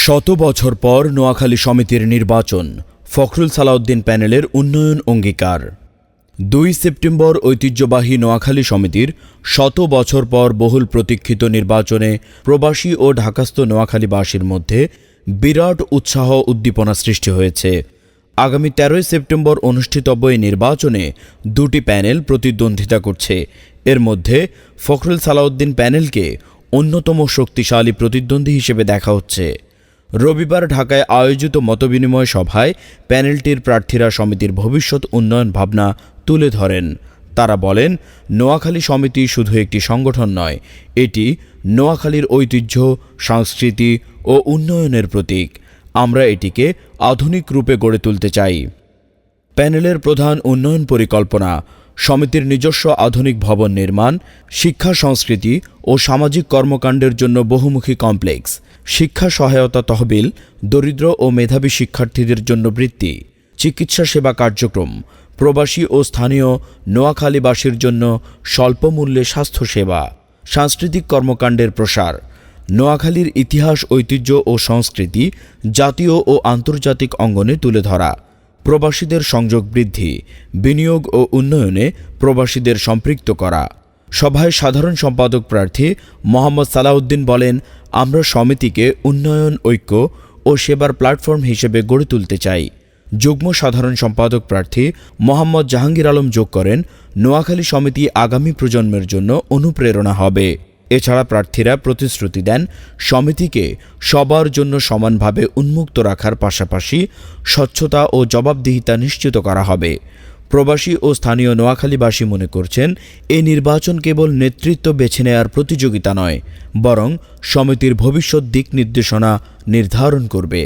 শত বছর পর নোয়াখালী সমিতির নির্বাচন, ফখরুল সালাউদ্দিন প্যানেলের উন্নয়ন অঙ্গীকার। ২ সেপ্টেম্বর ঐতিহ্যবাহী নোয়াখালী সমিতির শত বছর পর বহুল প্রতীক্ষিত নির্বাচনে প্রবাসী ও ঢাকাস্থ নোয়াখালীবাসীর মধ্যে বিরাট উৎসাহ উদ্দীপনা সৃষ্টি হয়েছে। আগামী ১৩ সেপ্টেম্বর অনুষ্ঠিতব্য এই নির্বাচনে দুটি প্যানেল প্রতিদ্বন্দ্বিতা করছে। এর মধ্যে ফখরুল সালাউদ্দিন প্যানেলকে অন্যতম শক্তিশালী প্রতিদ্বন্দ্বী হিসেবে দেখা হচ্ছে। রবিবার ঢাকায় আয়োজিত মতবিনিময় সভায় প্যানেলটির প্রার্থীরা সমিতির ভবিষ্যৎ উন্নয়ন ভাবনা তুলে ধরেন। তারা বলেন, নোয়াখালী সমিতি শুধু একটি সংগঠন নয়, এটি নোয়াখালীর ঐতিহ্য, সংস্কৃতি ও উন্নয়নের প্রতীক। আমরা এটিকে আধুনিক রূপে গড়ে তুলতে চাই। প্যানেলের প্রধান উন্নয়ন পরিকল্পনা: সমিতির নিজস্ব আধুনিক ভবন নির্মাণ, শিক্ষা, সংস্কৃতি ও সামাজিক কর্মকাণ্ডের জন্য বহুমুখী কমপ্লেক্স, শিক্ষা সহায়তা তহবিল, দরিদ্র ও মেধাবী শিক্ষার্থীদের জন্য বৃত্তি, চিকিৎসা সেবা কার্যক্রম, প্রবাসী ও স্থানীয় নোয়াখালীবাসীর জন্য স্বল্পমূল্যে স্বাস্থ্যসেবা, সাংস্কৃতিক কর্মকাণ্ডের প্রসার, নোয়াখালীর ইতিহাস, ঐতিহ্য ও সংস্কৃতি জাতীয় ও আন্তর্জাতিক অঙ্গনে তুলে ধরা, প্রবাসীদের সংযোগ বৃদ্ধি, বিনিয়োগ ও উন্নয়নে প্রবাসীদের সম্পৃক্ত করা। সভায় সাধারণ সম্পাদক প্রার্থী মোহাম্মদ সালাউদ্দিন বলেন, আমরা সমিতিকে উন্নয়ন, ঐক্য ও সেবার প্ল্যাটফর্ম হিসেবে গড়ে তুলতে চাই। যুগ্ম সাধারণ সম্পাদক প্রার্থী মোহাম্মদ জাহাঙ্গীর আলম যোগ করেন, নোয়াখালী সমিতি আগামী প্রজন্মের জন্য অনুপ্রেরণা হবে। এছাড়া প্রার্থীরা প্রতিশ্রুতি দেন, সমিতিকে সবার জন্য সমানভাবে উন্মুক্ত রাখার পাশাপাশি স্বচ্ছতা ও জবাবদিহিতা নিশ্চিত করা হবে। প্রবাসী ও স্থানীয় নোয়াখালীবাসী মনে করছেন, এই নির্বাচন কেবল নেতৃত্ব বেছে নেয়ার প্রতিযোগিতা নয়, বরং সমিতির ভবিষ্যৎ দিক নির্দেশনা নির্ধারণ করবে।